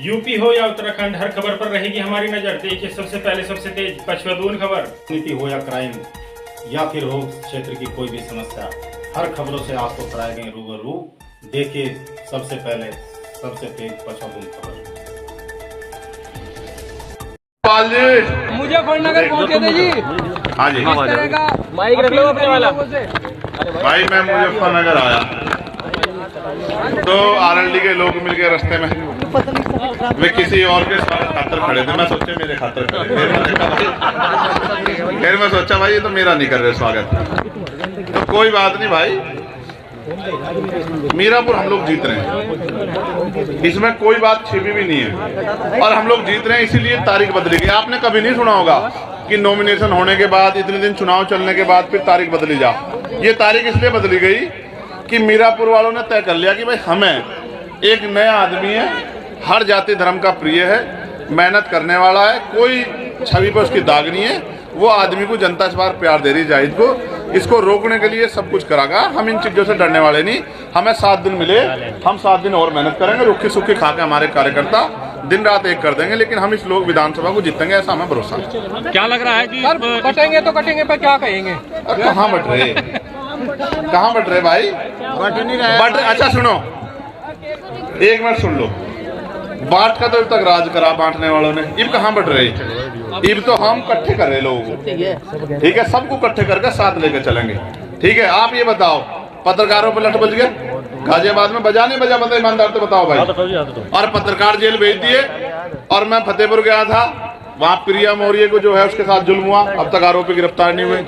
नीति हो या क्राइम या फिर हो क्षेत्र की कोई भी समस्या, हर खबरों से आपको कराएंगे रूबरू। देखिए सबसे पहले सबसे तेज पचवदून खबर। मुजफ्फरनगर पहुंचे थे जी। हाँ जी, किस तरह का माइक रख लो अपने वाला। भाई मैं मुजफ्फरनगर आया तो आरएलडी के लोग मिलके रास्ते में वे किसी और के खातर खड़े थे। मैं सोचे मेरे खातर खड़े, फिर मैं सोचा भाई ये तो मेरा नहीं कर रहे स्वागत। तो कोई बात नहीं भाई, मीरापुर हम लोग जीत रहे हैं, इसमें कोई बात छिपी भी नहीं है। और हम लोग जीत रहे हैं इसीलिए तारीख बदली गई। आपने कभी नहीं सुना होगा कि नॉमिनेशन होने के बाद इतने दिन चुनाव चलने के बाद फिर तारीख बदली जा। ये तारीख इसलिए बदली गई कि मीरापुर वालों ने तय कर लिया कि भाई हमें एक नया आदमी है, हर जाति धर्म का प्रिय है, मेहनत करने वाला है, कोई छवि पर उसकी दाग नहीं है, वो आदमी को जनता इस बार प्यार दे रही है जाहिद को। इसको रोकने के लिए सब कुछ करागा। हम इन चीजों से डरने वाले नहीं। हमें 7 दिन मिले, हम 7 दिन और मेहनत करेंगे। रुखी सुखी खा के हमारे कार्यकर्ता दिन रात एक कर देंगे, लेकिन हम इस लोग विधानसभा को जीतेंगे, ऐसा हमें भरोसा है। क्या लग रहा है कि कटेंगे तो कटेंगे पर क्या कहेंगे? कहाँ बट रहे, कहाँ बट रहे भाई? बट अच्छा सुनो, एक मिनट सुन लो। बांट का तो अब तक राज करा बांटने वालों ने, इब कहाँ बट रहे? इब तो हम इकट्ठे कर रहे लोगों को, ठीक है, सबको इकट्ठे करके साथ लेकर चलेंगे। ठीक है, आप ये बताओ, पत्रकारों पर लठ बज गया गाजियाबाद में, बजा नहीं बजा? बता ईमानदार तो बताओ भाई। और पत्रकार जेल भेज दिए। और मैं फतेहपुर गया था, वहाँ प्रिया मौर्य को जो है उसके साथ जुल्म हुआ, अब तक आरोपी गिरफ्तार नहीं हुए।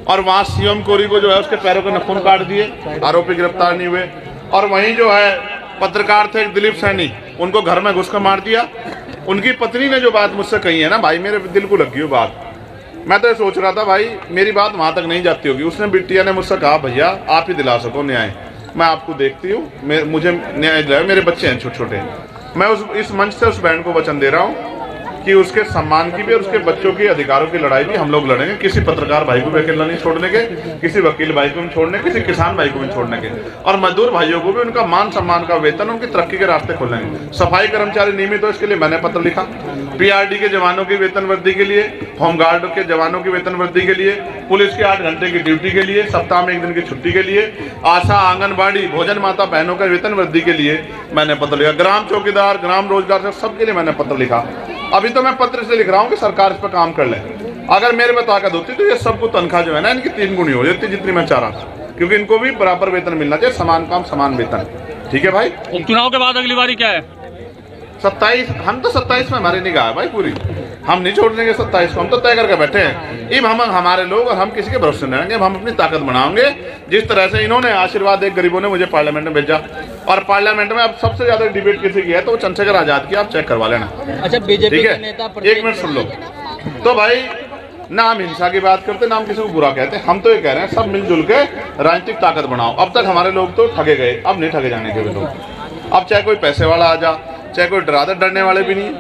और वहाँ शिवम कोरी को जो है उसके पैरों के नाखून काट दिए, आरोपी गिरफ्तार नहीं हुए। और वहीं जो है पत्रकार थे दिलीप सैनी, उनको घर में घुसकर मार दिया। उनकी पत्नी ने जो बात मुझसे कही है ना भाई, मेरे दिल को लगी वो बात। मैं तो ये सोच रहा था भाई मेरी बात वहां तक नहीं जाती होगी। उसने बिटिया ने मुझसे कहा भैया आप ही दिला सको न्याय, मैं आपको देखती हूँ, मुझे न्याय दिलाओ, मेरे बच्चे हैं छोटे छोटे। मैं इस मंच से उस बहन को वचन दे रहा हूँ कि उसके सम्मान की भी और उसके बच्चों के अधिकारों की लड़ाई भी हम लोग लड़ेंगे। किसी पत्रकार भाई को भी अकेला नहीं छोड़ने के, किसी वकील भाई को भी छोड़ने, किसी किसान भाई को भी छोड़ने के, और मजदूर भाइयों को भी उनका मान सम्मान का वेतन, उनकी तरक्की के रास्ते खोलेंगे। सफाई कर्मचारी नियमित हो इसके लिए मैंने पत्र लिखा। पीआरडी के जवानों की वेतन वृद्धि के लिए, होमगार्ड के जवानों की वेतन वृद्धि के लिए, पुलिस के 8 घंटे की ड्यूटी के लिए, सप्ताह में 1 दिन की छुट्टी के लिए, आशा आंगनबाड़ी भोजन माता बहनों का वेतन वृद्धि के लिए मैंने पत्र लिखा। ग्राम चौकीदार, ग्राम रोजगार, सबके लिए मैंने पत्र लिखा। अभी तो मैं पत्र से लिख रहा हूँ कि सरकार इस पर काम कर ले। अगर मेरे में ताकत होती तो ये सबको तनख्वाह जो है ना इनकी 3 गुनी हो जाती जितनी मैं चाह रहा था, क्योंकि इनको भी बराबर वेतन मिलना चाहिए, समान काम समान वेतन। ठीक है भाई। उपचुनाव के बाद अगली बारी क्या है? 27, हम तो 27 में हमारी निगाह है भाई पूरी, हम नहीं छोड़ देंगे 27 को, हम तो तय करके बैठे हैं। अब हम हमारे लोग और हम किसी के भरोसे नहीं रहेंगे, हम अपनी ताकत बढ़ाएंगे। जिस तरह से इन्होंने आशीर्वाद एक गरीबों ने मुझे पार्लियामेंट में भेजा, और पार्लियामेंट में अब सबसे ज्यादा डिबेट किसी की है तो वो चंद्रशेखर आजाद की, आप चेक करवा लेना। अच्छा, बीजेपी के नेता, एक मिनट सुन लो। तो भाई ना हम हिंसा की बात करते, ना हम किसी को बुरा कहते, हम तो ये कह रहे हैं सब मिलजुल के राजनीतिक ताकत बनाओ। अब तक हमारे लोग तो ठगे गए, अब नहीं ठगे जाने के लोग। अब चाहे कोई पैसे वाला आ जा, चाहे कोई डरने वाले भी नहीं,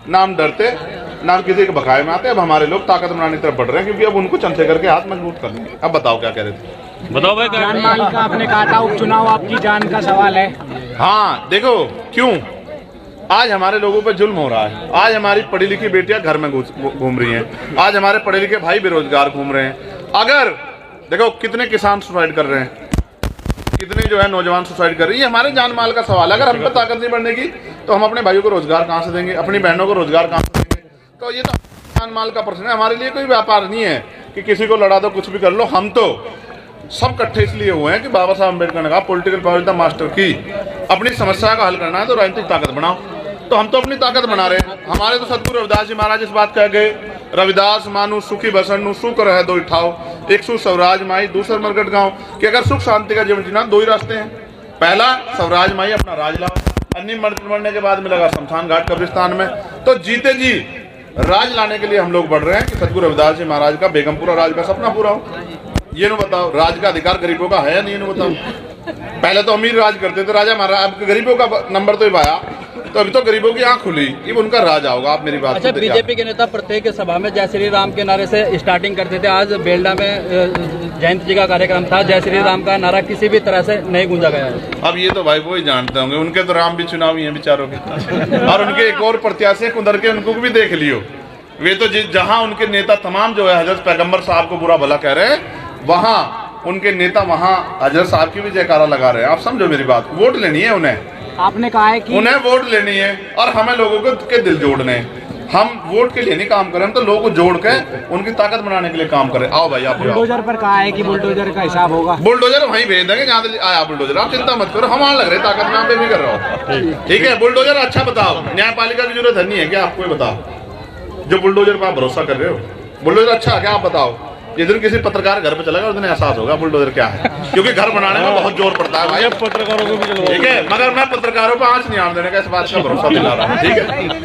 ना हम डरते ना हम किसी के बकाये में आते। अब हमारे लोग ताकत बनाने की तरफ बढ़ रहे हैं, क्योंकि अब उनको चंद्रशेखर के हाथ मजबूत कर देंगे। अब बताओ क्या कह रहे थे? बताओ भाई। जान माल का आपने कहा था, उपचुनाव आपकी जान का सवाल है। हाँ देखो क्यों आज हमारे लोगों पे जुल्म हो रहा है। आज हमारी पढ़ी लिखी बेटियां घर में घूम रही हैं, आज हमारे पढ़े लिखे भाई बेरोजगार घूम रहे हैं। अगर देखो कितने किसान सुसाइड कर रहे हैं, कितने जो है नौजवान सुसाइड कर रही है, हमारे जान माल का सवाल है। अगर हम पे ताकत नहीं बढ़ने की तो हम अपने भाइयों को रोजगार कहाँ से देंगे, अपनी बहनों को रोजगार कहाँ से देंगे? तो ये तो जान माल का प्रश्न है। हमारे लिए कोई व्यापार नहीं है कि किसी को लड़ा दो, कुछ भी कर लो। हम तो सब इकट्ठे इसलिए हुए हैं कि बाबा साहब अम्बेडकर ने कहा political power is the master की। अपनी समस्या का हल करना है तो राजनीतिक ताकत बनाओ। तो हम तो अपनी ताकत बना रहे हैं। हमारे तो सतगुरु रविदास जी महाराज इस बात कह गए, रविदास मानु सुखी बसन सुख रहे दो ठाओ, एक सु स्वराज माई दूसर मरगट गाँव। कि अगर सुख शांति का जीवन जीना 2 ही रास्ते हैं। पहला स्वराज माई अपना राज लाओ, अन्य मरने के बाद मिलेगा शमशान घाट कब्रिस्तान में। तो जीते जी राज लाने के लिए हम लोग बढ़ रहे हैं कि सतगुरु रविदास जी महाराज का बेगमपुरा राज का सपना पूरा हो। ये नो बताओ, राज का अधिकार गरीबों का है या नहीं? नो बताओ। पहले तो अमीर राज करते थे राजा महाराज, अब गरीबों का नंबर तो ही पाया तो अभी तो गरीबों की आंख खुली, ये उनका राज आओगा। आप मेरी बात अच्छा, सुनते क्या? बीजेपी के नेता प्रत्येक सभा में जय श्री राम के नारे से स्टार्टिंग करते थे। आज बेलडा में जयंत जी का कार्यक्रम था, जय श्री राम का नारा किसी भी तरह से नहीं गूंजा गया है। अब ये तो भाई वो ही जानते होंगे, उनके तो राम भी चुनावी हैं बेचारों के। और उनके एक और प्रत्याशी हैं कुंदर के, उनको भी देख लियो। वे तो जहां उनके नेता तमाम जो है हजरत पैगंबर साहब को बुरा भला कह रहे हैं, वहां उनके नेता वहां हजरत साहब की भी जयकारा लगा रहे हैं। आप समझो मेरी बात, वोट लेनी है उन्हें, आपने कहा है कि उन्हें वोट लेनी है और हमें लोगों के दिल जोड़ने हैं। हम वोट के लिए नहीं काम करें, हम तो लोगों को जोड़ के उनकी ताकत बनाने के लिए काम करें। आओ भाई आप बुलाओ। बुलडोजर पर कहा है कि बुलडोजर का हिसाब होगा। बुलडोजर वहीं भेज देंगे जहाँ से आया बुलडोजर, आप चिंता मत करो, हम वहां लग रहे ताकत में, पे भी कर रहा हूँ। ठीक है, बुलडोजर अच्छा बताओ, न्यायपालिका की जरूरत है नहीं है क्या? आपको बताओ जो बुलडोजर पर आप भरोसा कर रहे हो, बुलडोजर अच्छा है क्या? आप बताओ। जिस दिन किसी पत्रकार घर पे चलेगा उस दिन एहसास होगा बुलडोजर क्या है, क्योंकि घर बनाने में बहुत जोर पड़ता है भाई पत्रकारों को भी। ठीक है, मगर मैं पत्रकारों पर आंच नहीं आने देने का, इस बात का भरोसा दिला रहा हूँ। ठीक है।